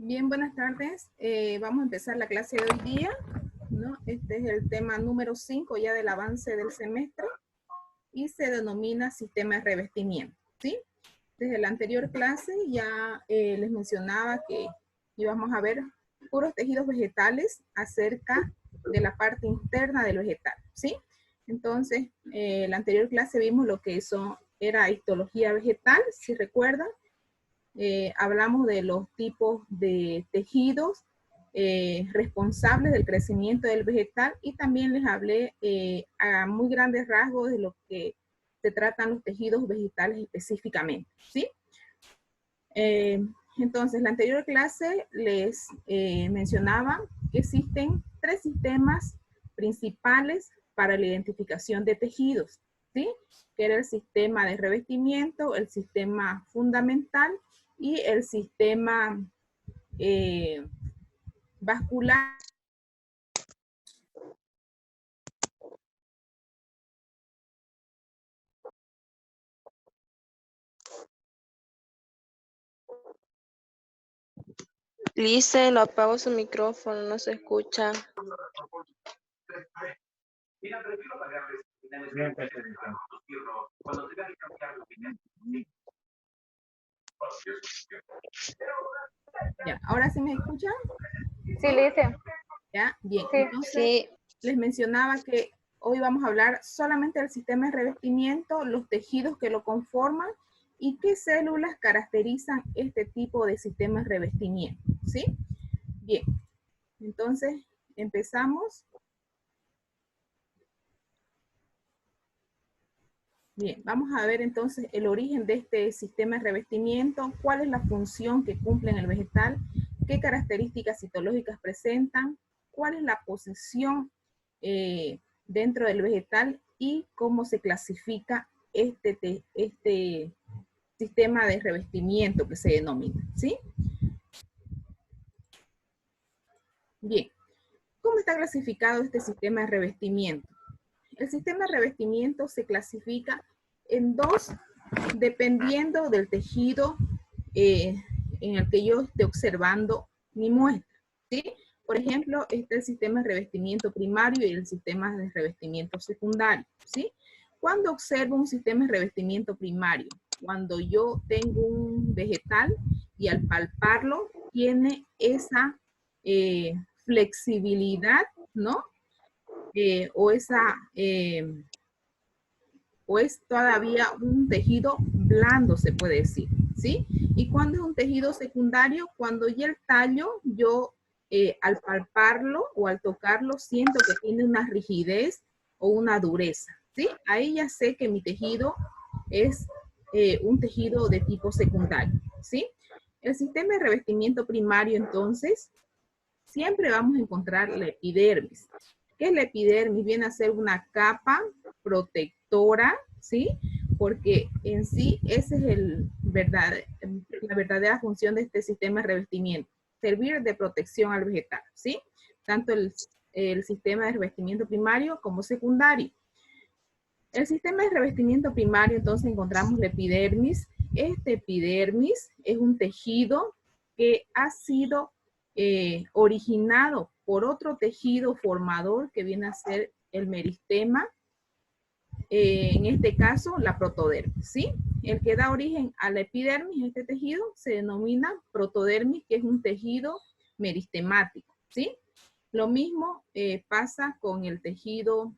Bien, buenas tardes. Vamos a empezar la clase de hoy día, ¿no? Este es el tema número 5 ya del avance del semestre y se denomina sistema de revestimiento, ¿sí? Desde la anterior clase ya les mencionaba que íbamos a ver puros tejidos vegetales acerca de la parte interna del vegetal, ¿sí? Entonces, la anterior clase vimos lo que era histología vegetal, si recuerdan. Hablamos de los tipos de tejidos responsables del crecimiento del vegetal y también les hablé a muy grandes rasgos de lo que se tratan los tejidos vegetales específicamente, ¿sí? Entonces, la anterior clase les mencionaba que existen 3 sistemas principales para la identificación de tejidos, ¿sí? Que era el sistema de revestimiento, el sistema fundamental y el sistema vascular. Lice, lo apago su micrófono, no se escucha. Ya, ¿ahora sí me escuchan? Sí, Lice. Ya, bien. Sí. Entonces, Sí, les mencionaba que hoy vamos a hablar solamente del sistema de revestimiento, los tejidos que lo conforman y qué células caracterizan este tipo de sistema de revestimiento, ¿sí? Bien, entonces empezamos. Bien, vamos a ver entonces el origen de este sistema de revestimiento, cuál es la función que cumple en el vegetal, qué características citológicas presentan, cuál es la posición dentro del vegetal y cómo se clasifica este sistema de revestimiento que se denomina, ¿sí? Bien, ¿cómo está clasificado este sistema de revestimiento? El sistema de revestimiento se clasifica en 2, dependiendo del tejido en el que yo esté observando mi muestra, ¿sí? Por ejemplo, este es el sistema de revestimiento primario y el sistema de revestimiento secundario, ¿sí? Cuando observo un sistema de revestimiento primario, cuando yo tengo un vegetal y al palparlo tiene esa flexibilidad, ¿no? O es todavía un tejido blando, se puede decir, ¿sí? Y cuando es un tejido secundario, cuando ya el tallo, yo al palparlo o al tocarlo, siento que tiene una rigidez o una dureza, ¿sí? Ahí ya sé que mi tejido es un tejido de tipo secundario, ¿sí? El sistema de revestimiento primario, entonces, siempre vamos a encontrar la epidermis. ¿Qué es la epidermis? Viene a ser una capa protectora, ¿sí? Porque en sí esa es la verdadera función de este sistema de revestimiento, servir de protección al vegetal, ¿sí? Tanto el sistema de revestimiento primario como secundario. El sistema de revestimiento primario, entonces encontramos la epidermis. Este epidermis es un tejido que ha sido originado por otro tejido formador que viene a ser el meristema, en este caso la protodermis, ¿sí? El que da origen a la epidermis, este tejido, se denomina protodermis, que es un tejido meristemático, ¿sí? Lo mismo pasa con el tejido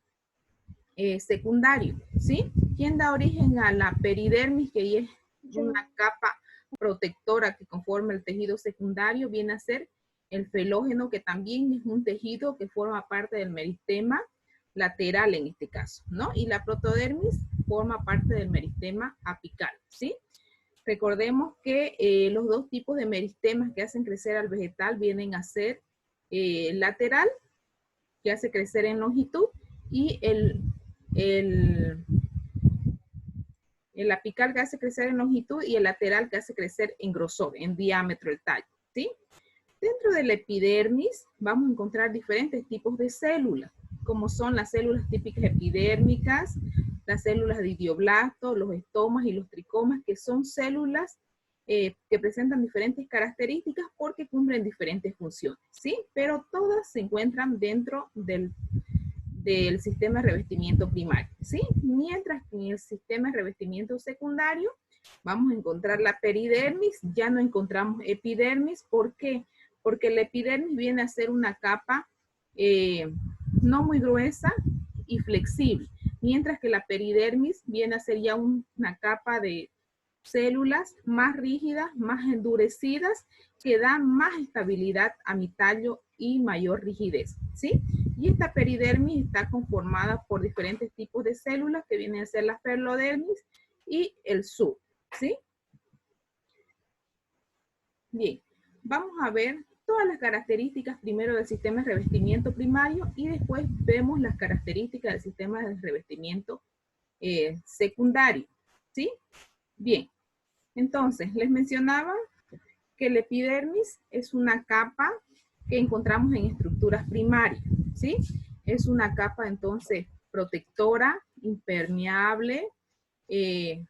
secundario, ¿sí? ¿Quién da origen a la peridermis, que es una capa protectora que conforma el tejido secundario? Viene a ser el felógeno, que también es un tejido que forma parte del meristema lateral en este caso, ¿no? Y la protodermis forma parte del meristema apical, ¿sí? Recordemos que los 2 tipos de meristemas que hacen crecer al vegetal vienen a ser lateral, que hace crecer en longitud, y el apical, que hace crecer en longitud, y el lateral, que hace crecer en grosor, en diámetro el tallo, ¿sí? Dentro de la epidermis vamos a encontrar diferentes tipos de células, como son las células típicas epidérmicas, las células de idioblastos, los estomas y los tricomas, que son células que presentan diferentes características porque cumplen diferentes funciones, ¿sí? Pero todas se encuentran dentro del sistema de revestimiento primario, ¿sí? Mientras que en el sistema de revestimiento secundario vamos a encontrar la peridermis, ya no encontramos epidermis. ¿Por qué? Porque la epidermis viene a ser una capa no muy gruesa y flexible, mientras que la peridermis viene a ser ya una capa de células más rígidas, más endurecidas, que dan más estabilidad a mi tallo y mayor rigidez, ¿sí? Y esta peridermis está conformada por diferentes tipos de células que vienen a ser la ferrodermis y el sub, ¿sí? Bien, vamos a ver todas las características primero del sistema de revestimiento primario y después vemos las características del sistema de revestimiento secundario, ¿sí? Bien, entonces les mencionaba que el epidermis es una capa que encontramos en estructuras primarias, ¿sí? Es una capa entonces protectora, impermeable, en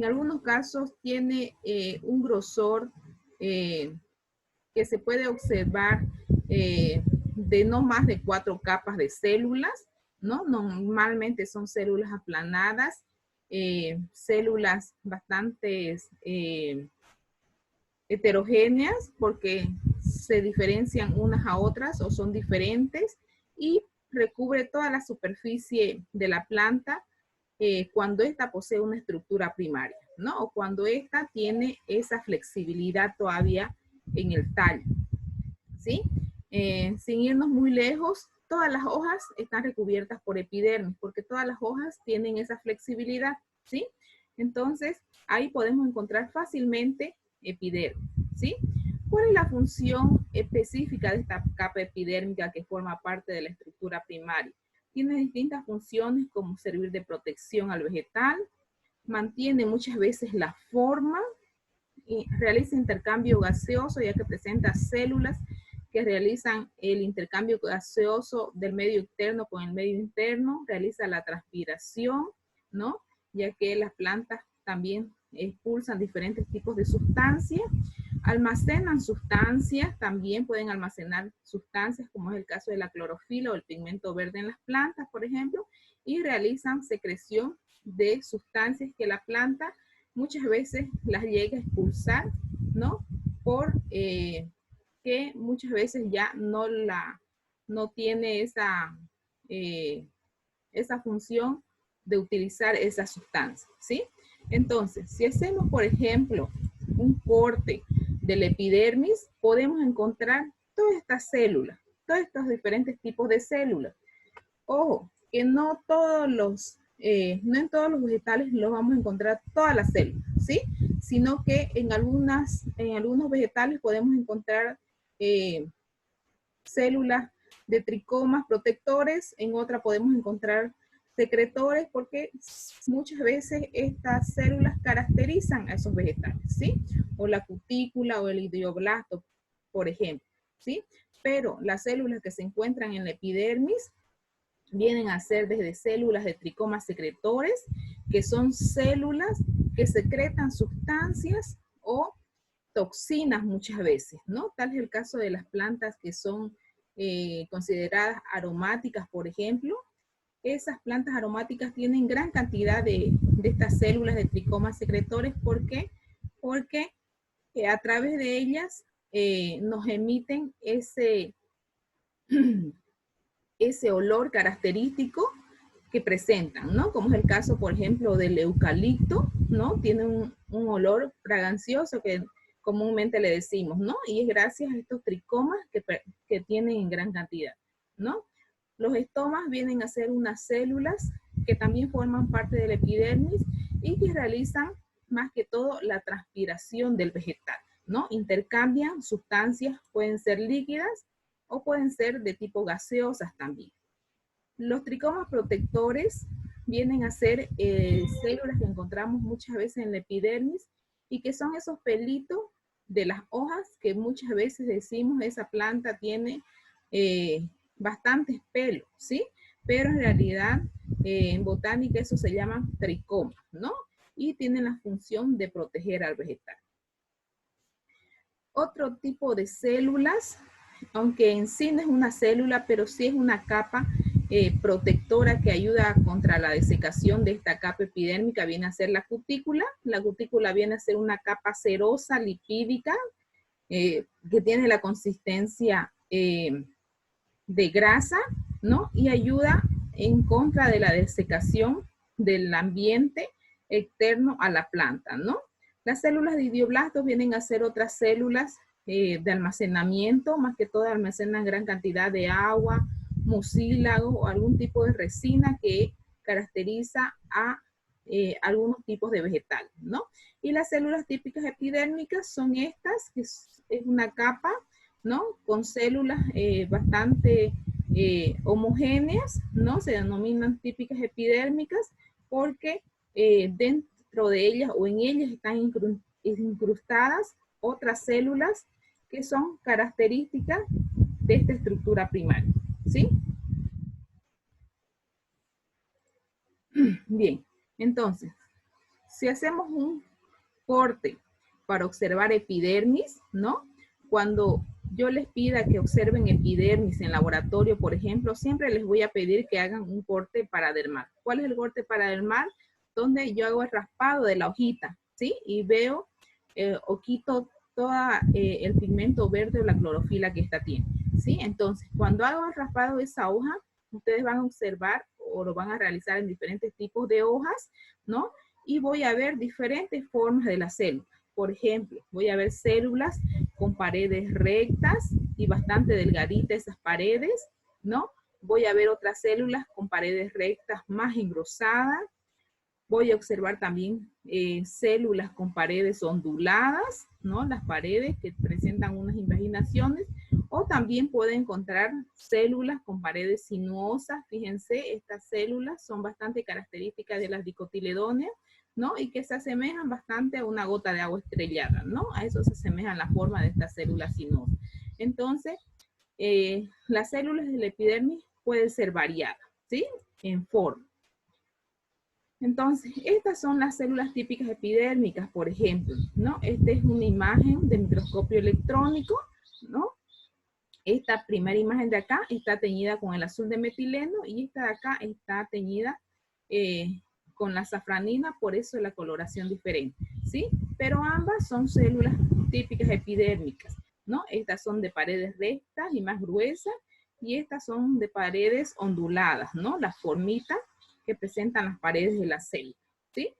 algunos casos tiene un grosor que se puede observar de no más de 4 capas de células, ¿no? Normalmente son células aplanadas, células bastante heterogéneas porque se diferencian unas a otras o son diferentes y recubre toda la superficie de la planta cuando ésta posee una estructura primaria, ¿no? O cuando ésta tiene esa flexibilidad todavía en el tallo, ¿sí? Sin irnos muy lejos, todas las hojas están recubiertas por epidermis porque todas las hojas tienen esa flexibilidad, ¿sí? Entonces, ahí podemos encontrar fácilmente epidermis, ¿sí? ¿Cuál es la función específica de esta capa epidérmica que forma parte de la estructura primaria? Tiene distintas funciones como servir de protección al vegetal, mantiene muchas veces la forma, y realiza intercambio gaseoso ya que presenta células que realizan el intercambio gaseoso del medio externo con el medio interno, realiza la transpiración, ¿no? Ya que las plantas también expulsan diferentes tipos de sustancias, almacenan sustancias, también pueden almacenar sustancias como es el caso de la clorofila o el pigmento verde en las plantas, por ejemplo, y realizan secreción de sustancias que la planta muchas veces las llega a expulsar, ¿no? Por que muchas veces ya no tiene esa función de utilizar esa sustancia, ¿sí? Entonces, si hacemos, por ejemplo, un corte del epidermis, podemos encontrar todas estas células, todos estos diferentes tipos de células. Ojo, que no en todos los vegetales los vamos a encontrar todas las células, ¿sí? Sino que en algunos vegetales podemos encontrar células de tricomas protectores, en otra podemos encontrar secretores, porque muchas veces estas células caracterizan a esos vegetales, ¿sí? O la cutícula o el idioblasto, por ejemplo, ¿sí? Pero las células que se encuentran en la epidermis vienen a ser desde células de tricomas secretores, que son células que secretan sustancias o toxinas muchas veces, ¿no? Tal es el caso de las plantas que son consideradas aromáticas, por ejemplo. Esas plantas aromáticas tienen gran cantidad de estas células de tricomas secretores. ¿Por qué? Porque a través de ellas nos emiten ese olor característico que presentan, ¿no? Como es el caso, por ejemplo, del eucalipto, ¿no? Tiene un olor fragancioso que comúnmente le decimos, ¿no? Y es gracias a estos tricomas que tienen en gran cantidad, ¿no? Los estomas vienen a ser unas células que también forman parte del epidermis y que realizan más que todo la transpiración del vegetal, ¿no? Intercambian sustancias, pueden ser líquidas o pueden ser de tipo gaseosas también. Los tricomas protectores vienen a ser células que encontramos muchas veces en la epidermis y que son esos pelitos de las hojas que muchas veces decimos esa planta tiene bastantes pelos, ¿sí? Pero en realidad en botánica eso se llama tricomas, ¿no? y tienen la función de proteger al vegetal. Otro tipo de células, aunque en sí no es una célula, pero sí es una capa protectora que ayuda contra la desecación de esta capa epidérmica, viene a ser la cutícula. La cutícula viene a ser una capa cerosa, lipídica, que tiene la consistencia de grasa, ¿no? Y ayuda en contra de la desecación del ambiente externo a la planta, ¿no? Las células de idioblastos vienen a ser otras células de almacenamiento, más que todo almacenan gran cantidad de agua, mucílago o algún tipo de resina que caracteriza a algunos tipos de vegetales, ¿no? Y las células típicas epidérmicas son estas, que es una capa, ¿no? Con células bastante homogéneas, ¿no? Se denominan típicas epidérmicas porque dentro de ellas o en ellas están incrustadas otras células que son características de esta estructura primaria, ¿sí? Bien, entonces, si hacemos un corte para observar epidermis, ¿no? Cuando yo les pida que observen epidermis en laboratorio, por ejemplo, siempre les voy a pedir que hagan un corte paradermal. ¿Cuál es el corte paradermal? Donde yo hago el raspado de la hojita, ¿sí? Y veo o quito todo el pigmento verde o la clorofila que esta tiene, ¿sí? Entonces, cuando hago el raspado de esa hoja, ustedes van a observar o lo van a realizar en diferentes tipos de hojas, ¿no? Y voy a ver diferentes formas de la célula. Por ejemplo, voy a ver células con paredes rectas y bastante delgaditas esas paredes, ¿no? Voy a ver otras células con paredes rectas más engrosadas. Voy a observar también células con paredes onduladas, ¿no? Las paredes que presentan unas invaginaciones. O también puedo encontrar células con paredes sinuosas. Fíjense, estas células son bastante características de las dicotiledóneas, ¿no? Y que se asemejan bastante a una gota de agua estrellada, ¿no? A eso se asemeja la forma de estas células sinuosas. Entonces, las células del epidermis pueden ser variadas, ¿sí? En forma. Entonces, estas son las células típicas epidérmicas, por ejemplo, ¿no? Esta es una imagen de microscopio electrónico, ¿no? Esta primera imagen de acá está teñida con el azul de metileno y esta de acá está teñida con la safranina, por eso la coloración diferente, ¿sí? Pero ambas son células típicas epidérmicas, ¿no? Estas son de paredes rectas y más gruesas y estas son de paredes onduladas, ¿no? Las formitas que presentan las paredes de la célula, ¿sí?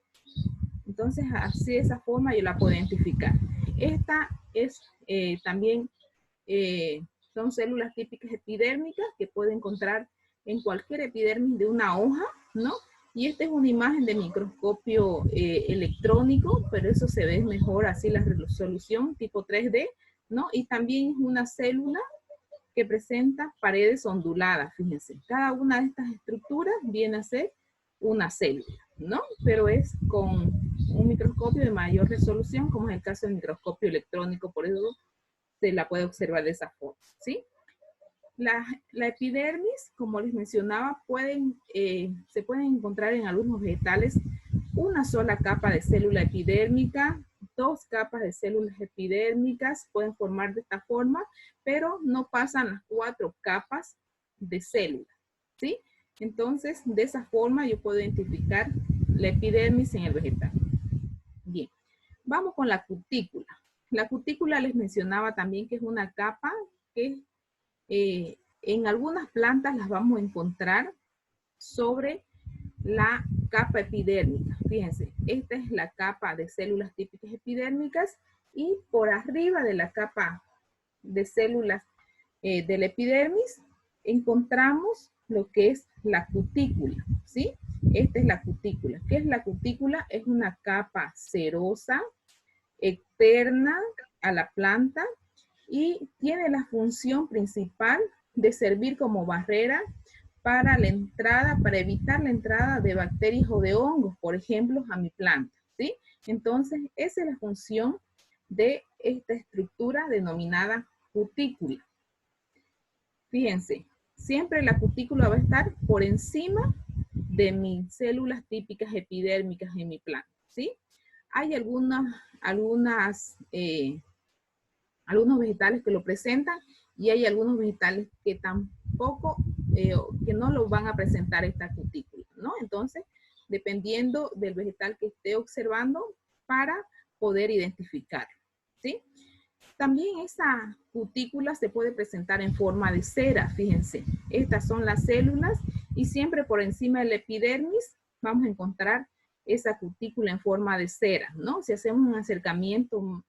Entonces, así de esa forma yo la puedo identificar. Esta es también, son células típicas epidérmicas que puede encontrar en cualquier epidermis de una hoja, ¿no? Y esta es una imagen de microscopio electrónico, pero eso se ve mejor así la resolución tipo 3D, ¿no? Y también es una célula que presenta paredes onduladas, fíjense. Cada una de estas estructuras viene a ser una célula, ¿no? Pero es con un microscopio de mayor resolución, como es el caso del microscopio electrónico, por eso se la puede observar de esa forma, ¿sí? La epidermis, como les mencionaba, se pueden encontrar en algunos vegetales una sola capa de célula epidérmica, dos capas de células epidérmicas pueden formar de esta forma, pero no pasan las 4 capas de células, ¿sí? Entonces, de esa forma yo puedo identificar la epidermis en el vegetal. Bien, vamos con la cutícula. La cutícula les mencionaba también que es una capa que en algunas plantas las vamos a encontrar sobre la capa epidérmica. Fíjense, esta es la capa de células típicas epidérmicas y por arriba de la capa de células del epidermis encontramos lo que es la cutícula, ¿sí? Esta es la cutícula. ¿Qué es la cutícula? Es una capa cerosa, externa a la planta y tiene la función principal de servir como barrera para la entrada, para evitar la entrada de bacterias o de hongos, por ejemplo, a mi planta, ¿sí? Entonces, esa es la función de esta estructura denominada cutícula. Fíjense, siempre la cutícula va a estar por encima de mis células típicas epidérmicas en mi planta, ¿sí? Hay algunos vegetales que lo presentan y hay algunos vegetales que tampoco, que no lo van a presentar esta cutícula, ¿no? Entonces, dependiendo del vegetal que esté observando para poder identificarlo, ¿sí? También esa cutícula se puede presentar en forma de cera, fíjense. Estas son las células y siempre por encima del epidermis vamos a encontrar esa cutícula en forma de cera, ¿no? Si hacemos un acercamiento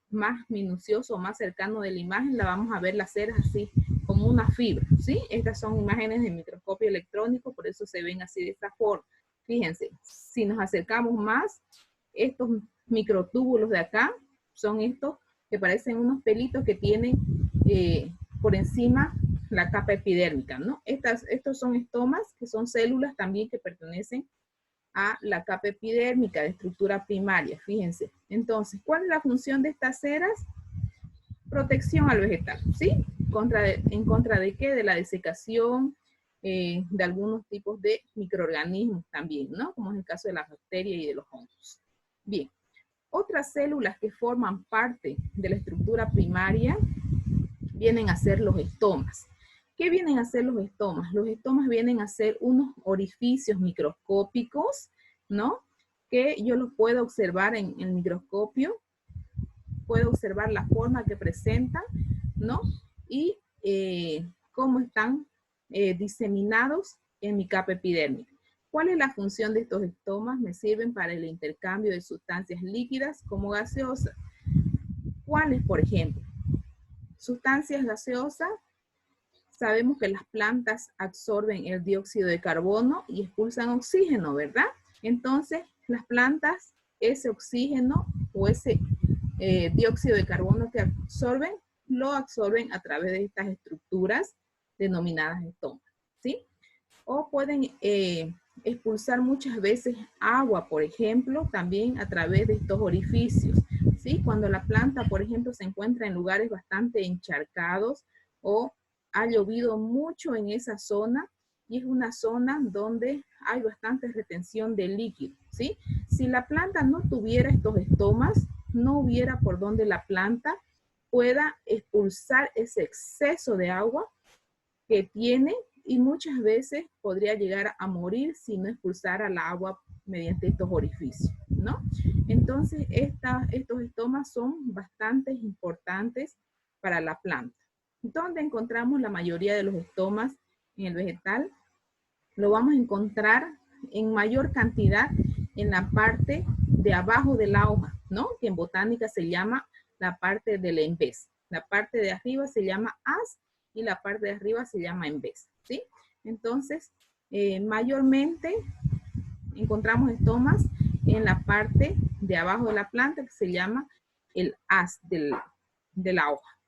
más minucioso, más cercano de la imagen, la vamos a ver las ceras así como una fibra, ¿sí? Estas son imágenes de microscopio electrónico, por eso se ven así de esta forma. Fíjense, si nos acercamos más, estos microtúbulos de acá son estos que parecen unos pelitos que tienen por encima la capa epidérmica, ¿no? Estos son estomas, que son células también que pertenecen a la capa epidérmica de estructura primaria, fíjense. Entonces, ¿cuál es la función de estas ceras? Protección al vegetal, ¿sí? ¿En contra de qué? De la desecación, de algunos tipos de microorganismos también, ¿no? Como es el caso de las bacterias y de los hongos. Bien, otras células que forman parte de la estructura primaria vienen a ser los estomas. ¿Qué vienen a ser los estomas? Los estomas vienen a ser unos orificios microscópicos, ¿no? Que yo los puedo observar en el microscopio, puedo observar la forma que presentan, ¿no? Y cómo están diseminados en mi capa epidérmica. ¿Cuál es la función de estos estomas? Me sirven para el intercambio de sustancias líquidas como gaseosas. ¿Cuáles, por ejemplo? Sustancias gaseosas. Sabemos que las plantas absorben el dióxido de carbono y expulsan oxígeno, ¿verdad? Entonces, las plantas, ese oxígeno o ese dióxido de carbono que absorben, lo absorben a través de estas estructuras denominadas estomas, ¿sí? O pueden expulsar muchas veces agua, por ejemplo, también a través de estos orificios, ¿sí? Cuando la planta, por ejemplo, se encuentra en lugares bastante encharcados o ha llovido mucho en esa zona y es una zona donde hay bastante retención de líquido, ¿sí? Si la planta no tuviera estos estomas, no hubiera por donde la planta pueda expulsar ese exceso de agua que tiene y muchas veces podría llegar a morir si no expulsara el agua mediante estos orificios, ¿no? Entonces, estos estomas son bastante importantes para la planta. ¿Dónde encontramos la mayoría de los estomas en el vegetal? Lo vamos a encontrar en mayor cantidad en la parte de abajo de la hoja, ¿no? Que en botánica se llama la parte del embés. La parte de arriba se llama haz y la parte de arriba se llama embés, ¿sí? Entonces, mayormente encontramos estomas en la parte de abajo de la planta que se llama el haz de la hoja,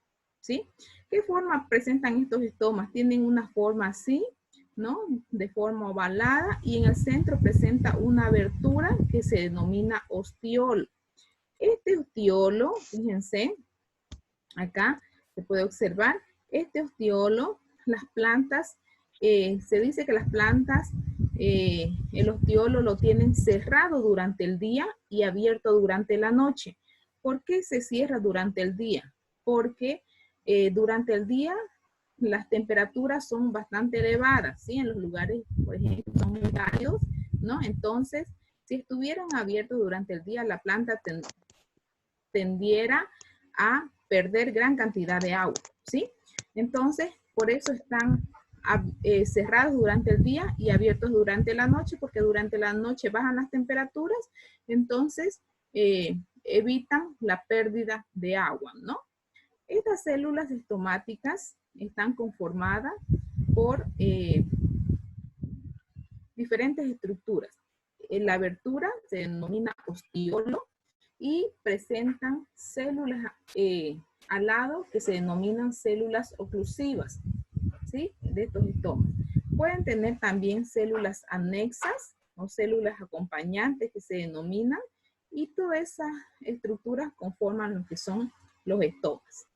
¿sí? ¿Qué forma presentan estos estomas? Tienen una forma así, ¿no? De forma ovalada y en el centro presenta una abertura que se denomina ostiolo. Este ostiolo, fíjense, acá se puede observar, este ostiolo, las plantas, se dice que las plantas, el ostiolo lo tienen cerrado durante el día y abierto durante la noche. ¿Por qué se cierra durante el día? Porque durante el día las temperaturas son bastante elevadas, ¿sí? En los lugares, por ejemplo, son muy cálidos, ¿no? Entonces, si estuvieran abiertos durante el día, la planta tendiera a perder gran cantidad de agua, ¿sí? Entonces, por eso están cerrados durante el día y abiertos durante la noche, porque durante la noche bajan las temperaturas, entonces evitan la pérdida de agua, ¿no? Estas células estomáticas están conformadas por diferentes estructuras. La abertura se denomina ostiolo y presentan células al lado que se denominan células oclusivas, ¿sí? De estos estomas. Pueden tener también células anexas o células acompañantes que se denominan y todas esas estructuras conforman lo que son los estomas.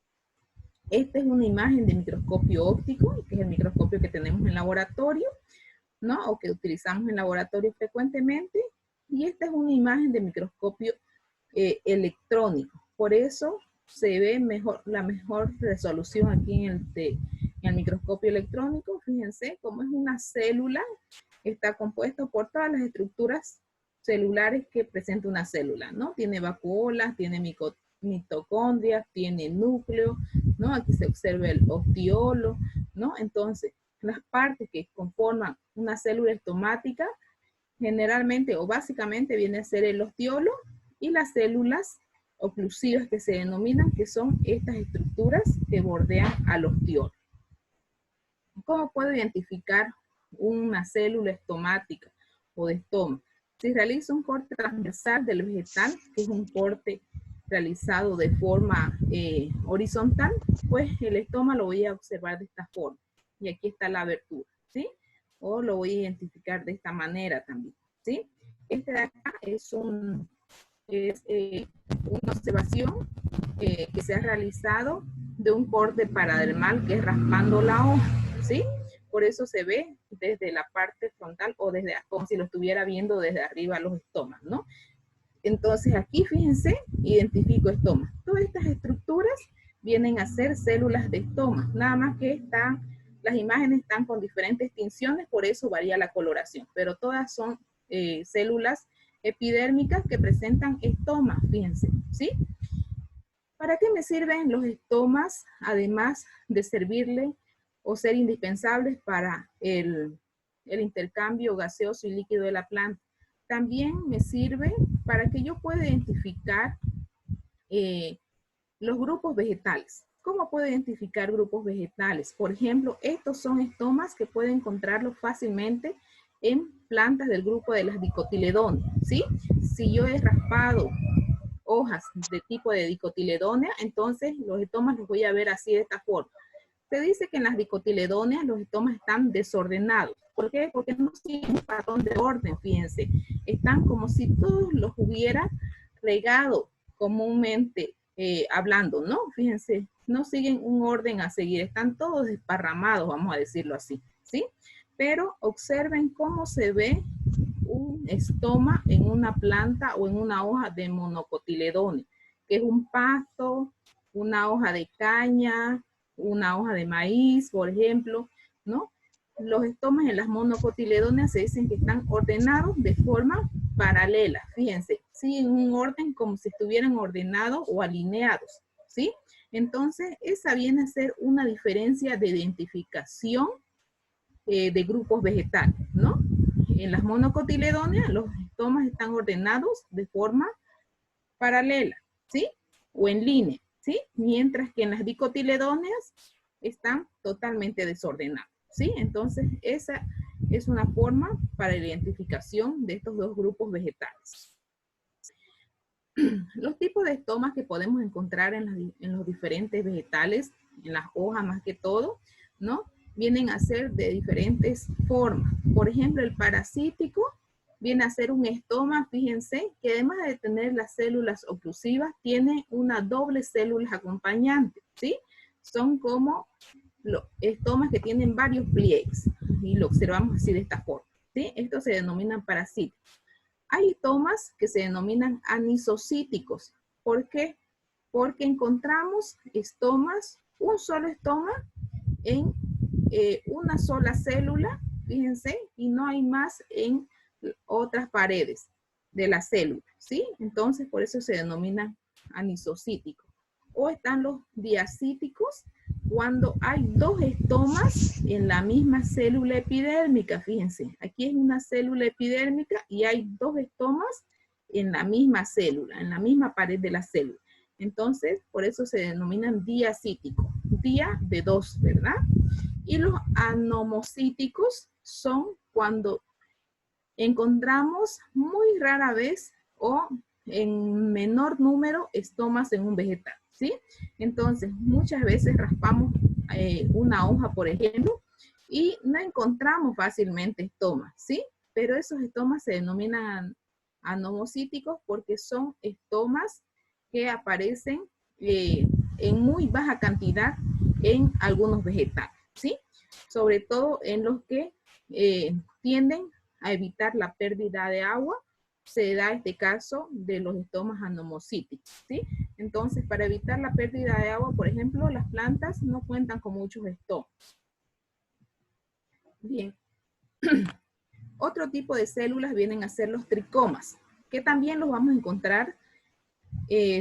Esta es una imagen de microscopio óptico, que es el microscopio que tenemos en laboratorio, ¿no? O que utilizamos en laboratorio frecuentemente. Y esta es una imagen de microscopio electrónico. Por eso se ve mejor, la mejor resolución aquí en el microscopio electrónico. Fíjense cómo es una célula, está compuesto por todas las estructuras celulares que presenta una célula, ¿no? Tiene vacuolas, tiene mitocondrias, tiene núcleo, ¿no? Aquí se observa el ostiolo, ¿no? Entonces, las partes que conforman una célula estomática generalmente o básicamente viene a ser el ostiolo y las células oclusivas que se denominan, que son estas estructuras que bordean al ostiolo. ¿Cómo puedo identificar una célula estomática o de estoma? Si realizo un corte transversal del vegetal, que es un corte realizado de forma horizontal, pues el estoma lo voy a observar de esta forma. Y aquí está la abertura, ¿sí? O lo voy a identificar de esta manera también, ¿sí? Este de acá es una observación que se ha realizado de un corte paradermal, que es raspando la hoja, ¿sí? Por eso se ve desde la parte frontal o desde como si lo estuviera viendo desde arriba los estomas, ¿no? Entonces aquí, fíjense, identifico estomas. Todas estas estructuras vienen a ser células de estomas, nada más que las imágenes están con diferentes tinciones, por eso varía la coloración, pero todas son células epidérmicas que presentan estomas, fíjense, ¿sí? ¿Para qué me sirven los estomas, además de servirle o ser indispensables para el intercambio gaseoso y líquido de la planta? También me sirve para que yo pueda identificar los grupos vegetales. ¿Cómo puedo identificar grupos vegetales? Por ejemplo, estos son estomas que pueden encontrarlos fácilmente en plantas del grupo de las dicotiledóneas, ¿sí? Si yo he raspado hojas de tipo de dicotiledónea, entonces los estomas los voy a ver así de esta forma. Se dice que en las dicotiledóneas los estomas están desordenados. ¿Por qué? Porque no siguen un patrón de orden, fíjense. Están como si todos los hubiera regado comúnmente hablando, ¿no? Fíjense, no siguen un orden a seguir, están todos desparramados, vamos a decirlo así, ¿sí? Pero observen cómo se ve un estoma en una planta o en una hoja de monocotiledónea, que es un pasto, una hoja de caña, una hoja de maíz, por ejemplo, ¿no? Los estomas en las monocotiledóneas se dicen que están ordenados de forma paralela, fíjense, siguen un orden como si estuvieran ordenados o alineados, ¿sí? Entonces, esa viene a ser una diferencia de identificación de grupos vegetales, ¿no? En las monocotiledóneas, los estomas están ordenados de forma paralela, ¿sí? O en línea, ¿sí? Mientras que en las dicotiledóneas están totalmente desordenados, ¿sí? Entonces, esa es una forma para la identificación de estos dos grupos vegetales. Los tipos de estomas que podemos encontrar en los diferentes vegetales, en las hojas más que todo, ¿no? Vienen a ser de diferentes formas. Por ejemplo, el parasítico viene a ser un estoma, fíjense, que además de tener las células oclusivas, tiene una doble célula acompañante, ¿sí? Son como los estomas que tienen varios pliegues, y lo observamos así de esta forma, ¿sí? Estos se denominan parasíticos. Hay estomas que se denominan anisocíticos. ¿Por qué? Porque encontramos estomas, un solo estoma en una sola célula, fíjense, y no hay más en otras paredes de la célula, ¿sí? Entonces, por eso se denominan anisocíticos. O están los diacíticos, cuando hay dos estomas en la misma célula epidérmica, fíjense, aquí es una célula epidérmica y hay dos estomas en la misma célula, en la misma pared de la célula. Entonces, por eso se denominan diacíticos, dia de dos, ¿verdad? Y los anomocíticos son cuando encontramos muy rara vez o en menor número estomas en un vegetal, ¿sí? Entonces, muchas veces raspamos una hoja, por ejemplo, y no encontramos fácilmente estomas, ¿sí? Pero esos estomas se denominan anomocíticos porque son estomas que aparecen en muy baja cantidad en algunos vegetales, ¿sí? Sobre todo en los que tienden a evitar la pérdida de agua se da este caso de los estomas anomocíticos, ¿sí? Entonces, para evitar la pérdida de agua, por ejemplo, las plantas no cuentan con muchos estomas. Bien. Otro tipo de células vienen a ser los tricomas, que también los vamos a encontrar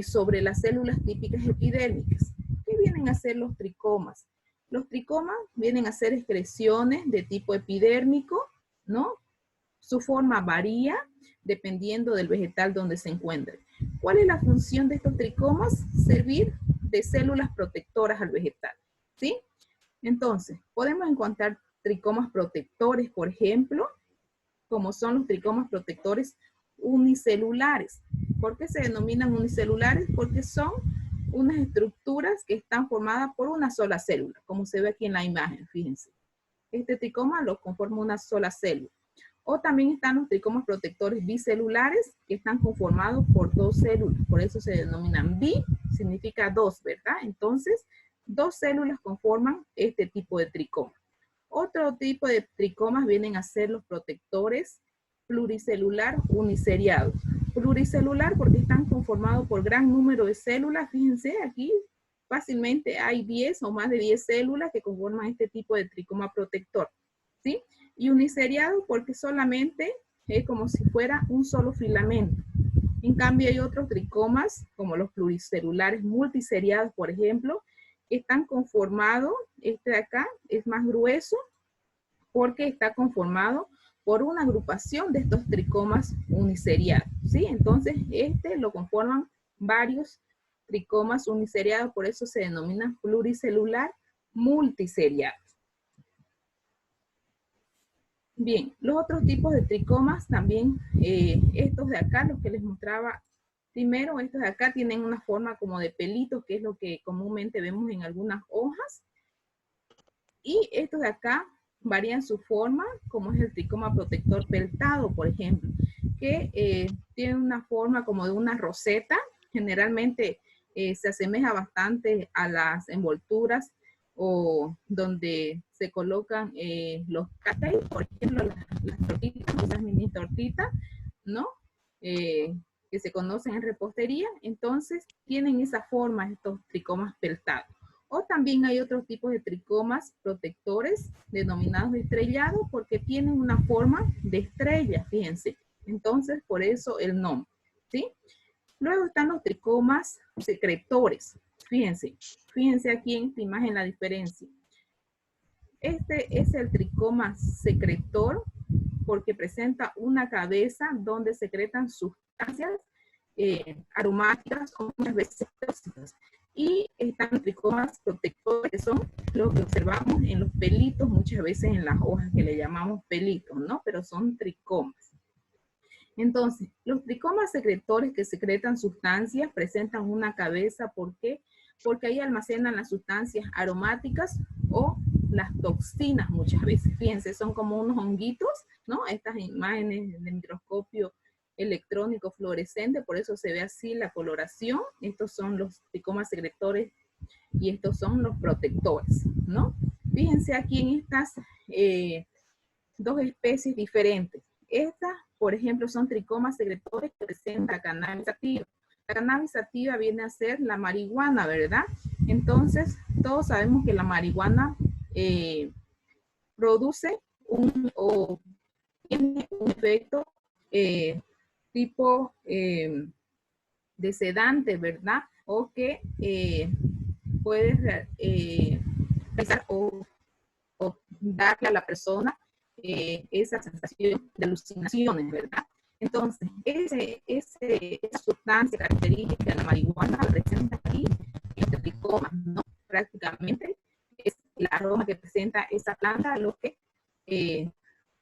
sobre las células típicas epidérmicas. ¿Qué vienen a ser los tricomas? Los tricomas vienen a ser excreciones de tipo epidérmico, ¿no? Su forma varía dependiendo del vegetal donde se encuentre. ¿Cuál es la función de estos tricomas? Servir de células protectoras al vegetal, ¿sí? Entonces, podemos encontrar tricomas protectores, por ejemplo, como son los tricomas protectores unicelulares. ¿Por qué se denominan unicelulares? Porque son unas estructuras que están formadas por una sola célula, como se ve aquí en la imagen, fíjense. Este tricoma lo conforma una sola célula. O también están los tricomas protectores bicelulares, que están conformados por dos células. Por eso se denominan bi, significa dos, ¿verdad? Entonces, dos células conforman este tipo de tricoma. Otro tipo de tricomas vienen a ser los protectores pluricelular uniseriados. Pluricelular porque están conformados por gran número de células. Fíjense, aquí fácilmente hay 10 o más de 10 células que conforman este tipo de tricoma protector, ¿sí? Y uniseriado porque solamente es como si fuera un solo filamento. En cambio hay otros tricomas, como los pluricelulares multiseriados, por ejemplo, que están conformados, este de acá es más grueso, porque está conformado por una agrupación de estos tricomas uniseriados, ¿sí? Entonces, este lo conforman varios tricomas uniseriados, por eso se denomina pluricelular multiseriado. Bien, los otros tipos de tricomas también, estos de acá, los que les mostraba primero, estos de acá tienen una forma como de pelito, que es lo que comúnmente vemos en algunas hojas. Y estos de acá varían su forma, como es el tricoma protector peltado, por ejemplo, que tiene una forma como de una roseta. Generalmente se asemeja bastante a las envolturas o donde se colocan los cupcakes, por ejemplo, las tortitas, las mini tortitas, ¿no? Que se conocen en repostería. Entonces, tienen esa forma estos tricomas peltados. O también hay otros tipos de tricomas protectores denominados estrellados porque tienen una forma de estrella, fíjense. Entonces, por eso el nombre, ¿sí? Luego están los tricomas secretores. Fíjense aquí en esta imagen la diferencia. Este es el tricoma secretor porque presenta una cabeza donde secretan sustancias aromáticas o muchas veces tóxicas. Y están los tricomas protectores, que son los que observamos en los pelitos, muchas veces en las hojas que le llamamos pelitos, ¿no? Pero son tricomas. Entonces, los tricomas secretores que secretan sustancias presentan una cabeza. ¿Por qué? Porque ahí almacenan las sustancias aromáticas o las toxinas muchas veces. Fíjense, son como unos honguitos, ¿no? Estas imágenes de microscopio electrónico fluorescente, por eso se ve así la coloración. Estos son los tricomas secretores y estos son los protectores, ¿no? Fíjense aquí en estas dos especies diferentes. Estas, por ejemplo, son tricomas secretores que presentan cannabis sativa. La cannabis sativa viene a ser la marihuana, ¿verdad? Entonces, todos sabemos que la marihuana produce o tiene un efecto tipo de sedante, ¿verdad? O que puede realizar o darle a la persona esa sensación de alucinaciones, ¿verdad? Entonces, esa sustancia característica de la marihuana presenta aquí este tricoma, ¿no? Prácticamente es el aroma que presenta esa planta lo que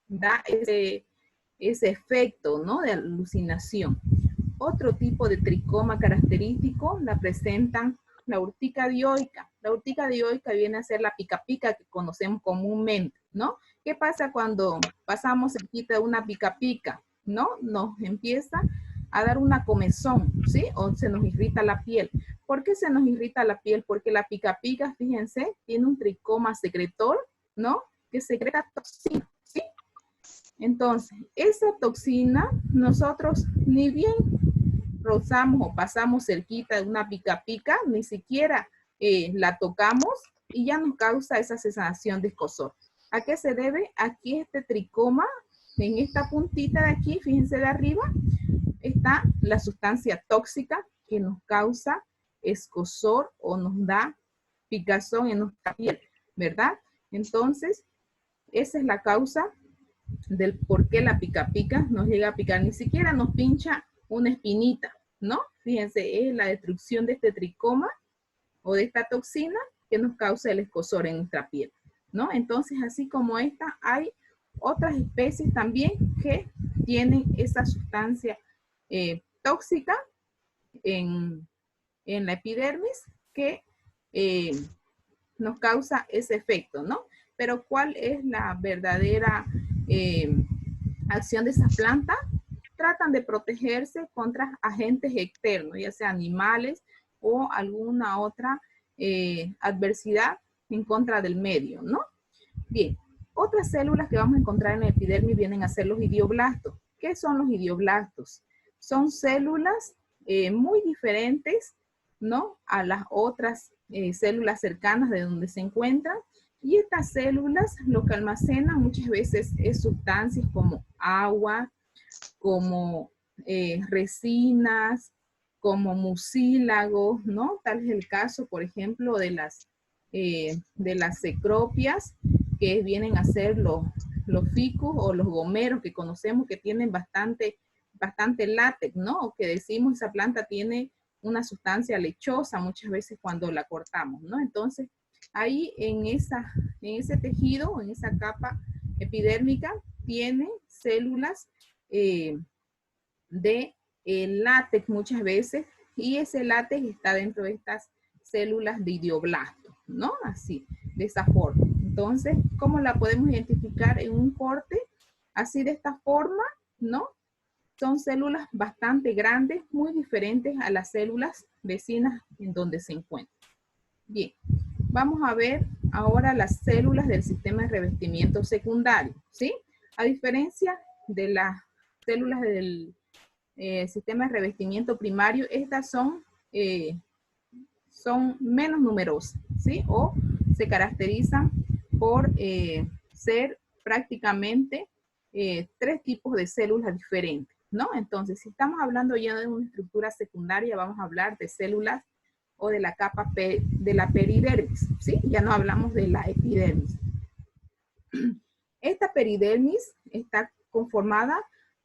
da ese efecto, ¿no? De alucinación. Otro tipo de tricoma característico la presentan la urtica dioica. La urtica dioica viene a ser la pica pica que conocemos comúnmente, ¿no? ¿Qué pasa cuando pasamos cerquita de una pica pica? ¿No? Nos empieza a dar una comezón, ¿sí? O se nos irrita la piel. ¿Por qué se nos irrita la piel? Porque la pica pica, fíjense, tiene un tricoma secretor, ¿no? Que secreta toxina, ¿sí? Entonces, esa toxina, nosotros ni bien rozamos o pasamos cerquita de una pica pica, ni siquiera la tocamos y ya nos causa esa sensación de escozor. ¿A qué se debe? Aquí este tricoma, en esta puntita de aquí, fíjense de arriba, está la sustancia tóxica que nos causa escozor o nos da picazón en nuestra piel, ¿verdad? Entonces, esa es la causa del por qué la pica pica nos llega a picar. Ni siquiera nos pincha una espinita, ¿no? Fíjense, es la destrucción de este tricoma o de esta toxina que nos causa el escozor en nuestra piel, ¿no? Entonces, así como esta, hay otras especies también que tienen esa sustancia tóxica en la epidermis que nos causa ese efecto, ¿no? Pero ¿cuál es la verdadera acción de esas plantas? Tratan de protegerse contra agentes externos, ya sea animales o alguna otra adversidad en contra del medio, ¿no? Bien, otras células que vamos a encontrar en la epidermis vienen a ser los idioblastos. ¿Qué son los idioblastos? Son células muy diferentes, ¿no? A las otras células cercanas de donde se encuentran. Y estas células lo que almacenan muchas veces es sustancias como agua, como resinas, como mucílagos, ¿no? Tal es el caso, por ejemplo, de las cecropias, que vienen a ser los ficus o los gomeros que conocemos que tienen bastante látex, ¿no? O que decimos esa planta tiene una sustancia lechosa muchas veces cuando la cortamos, ¿no? Entonces, ahí en ese tejido, en esa capa epidérmica, tiene células de látex muchas veces, y ese látex está dentro de estas células de idioblastos, ¿no? Así, de esa forma. Entonces, ¿cómo la podemos identificar en un corte? Así de esta forma, ¿no? Son células bastante grandes, muy diferentes a las células vecinas en donde se encuentran. Bien, vamos a ver ahora las células del sistema de revestimiento secundario, ¿sí? A diferencia de las células del sistema de revestimiento primario, estas son menos numerosas, ¿sí? O se caracterizan por ser prácticamente 3 tipos de células diferentes, ¿no? Entonces, si estamos hablando ya de una estructura secundaria, vamos a hablar de células o de la capa de la peridermis, ¿sí? Ya no hablamos de la epidermis. Esta peridermis está conformada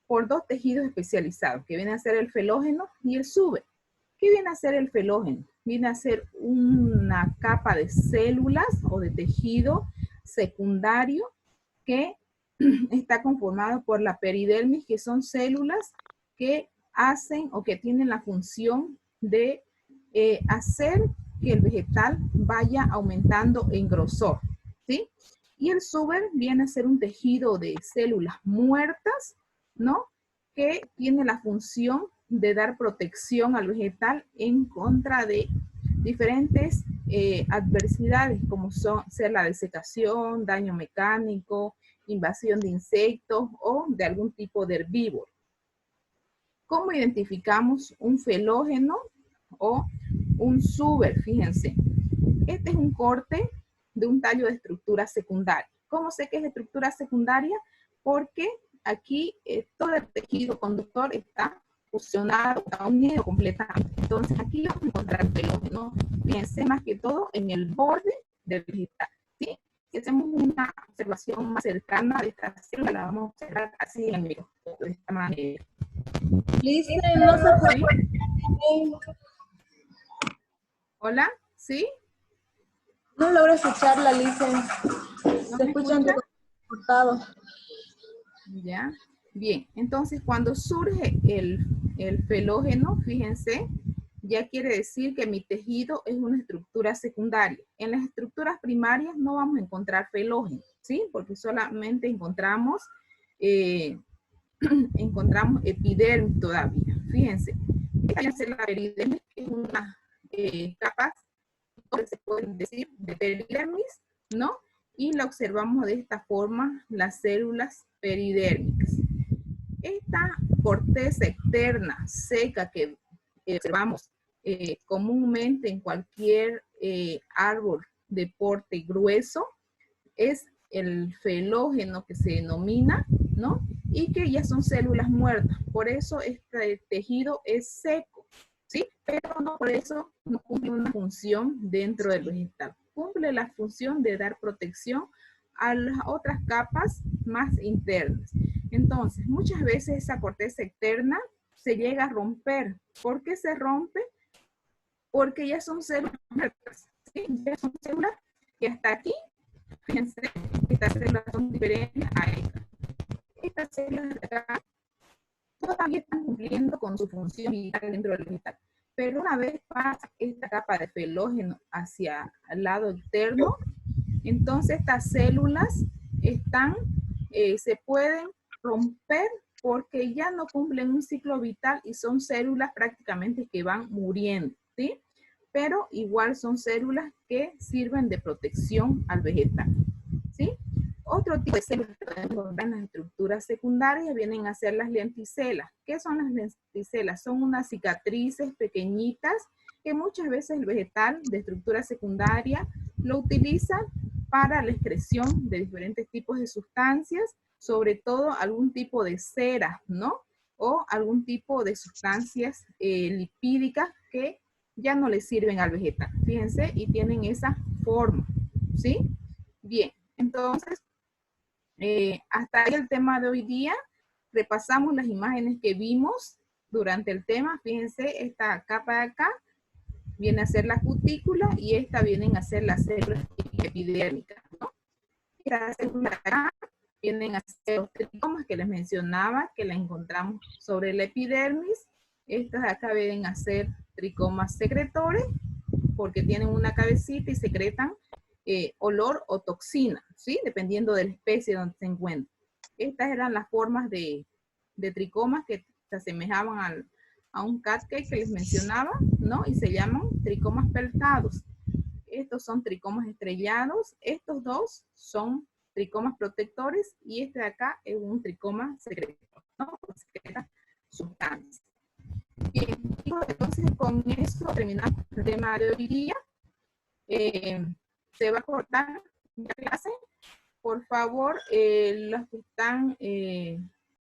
por 2 tejidos especializados, que vienen a ser el felógeno y el suber. ¿Qué viene a ser el felógeno? Viene a ser una capa de células o de tejido secundario que está conformado por la peridermis, que son células que hacen o que tienen la función de hacer que el vegetal vaya aumentando en grosor, ¿sí? Y el suber viene a ser un tejido de células muertas, ¿no? Que tiene la función de dar protección al vegetal en contra de diferentes adversidades, como son ser la desecación, daño mecánico, invasión de insectos o de algún tipo de herbívoro. ¿Cómo identificamos un felógeno o un suber? Fíjense, este es un corte de un tallo de estructura secundaria. ¿Cómo sé que es estructura secundaria? Porque aquí todo el tejido conductor está fusionado, está unido completamente. Entonces aquí vamos a encontrar felógeno. Fíjense más que todo en el borde del vegetal, ¿sí? Si hacemos una observación más cercana de esta célula, la vamos a observar así en el microscopio, de esta manera. Lice, no se puede. Hola, ¿sí? No logro escucharla, Lice. ¿No Se me escuchan escucha? cortados. Ya. Bien, entonces cuando surge el felógeno, fíjense, ya quiere decir que mi tejido es una estructura secundaria. En las estructuras primarias no vamos a encontrar felógeno, ¿sí? Porque solamente encontramos epidermis todavía. Fíjense, esta es la peridermis, que es una capa, se pueden decir, de peridermis, ¿no? y la observamos de esta forma, las células peridérmicas. Esta corteza externa seca que observamos comúnmente en cualquier árbol de porte grueso es el felógeno que se denomina, ¿no? Y que ya son células muertas. Por eso este tejido es seco, ¿sí? Pero no por eso no cumple una función dentro del vegetal. Cumple la función de dar protección a las otras capas más internas. Entonces, muchas veces esa corteza externa se llega a romper. ¿Por qué se rompe? Porque ya son células muertas, ¿sí? Ya son células que hasta aquí, fíjense, estas células son diferentes a estas. Estas células de acá todavía están cumpliendo con su función vital dentro del vegetal. Pero una vez pasa esta capa de felógeno hacia el lado externo, entonces estas células se pueden romper porque ya no cumplen un ciclo vital y son células prácticamente que van muriendo, ¿sí? Pero igual son células que sirven de protección al vegetal, ¿sí? Otro tipo de células que podemos encontrar en las estructuras secundarias vienen a ser las lenticelas. ¿Qué son las lenticelas? Son unas cicatrices pequeñitas que muchas veces el vegetal de estructura secundaria lo utiliza para la excreción de diferentes tipos de sustancias, sobre todo algún tipo de cera, ¿no? O algún tipo de sustancias lipídicas que ya no le sirven al vegetal. Fíjense, y tienen esa forma, ¿sí? Bien, entonces, hasta ahí el tema de hoy día. Repasamos las imágenes que vimos durante el tema. Fíjense, esta capa de acá viene a ser la cutícula y esta vienen a ser las células epidérmicas, ¿no? Estas células de acá vienen a ser los tricomas que les mencionaba, que la encontramos sobre la epidermis. Estas de acá vienen a ser tricomas secretores, porque tienen una cabecita y secretan olor o toxina, ¿sí? Dependiendo de la especie donde se encuentren. Estas eran las formas de tricomas que se asemejaban a un cupcake que les mencionaba, ¿no? Y se llaman tricomas peltados. Estos son tricomas estrellados. Estos dos son tricomas protectores y este de acá es un tricoma secretor, ¿no? Secreta sustancias. Bien, entonces con eso terminamos el tema de hoy día. Se va a cortar la clase. Por favor, los que están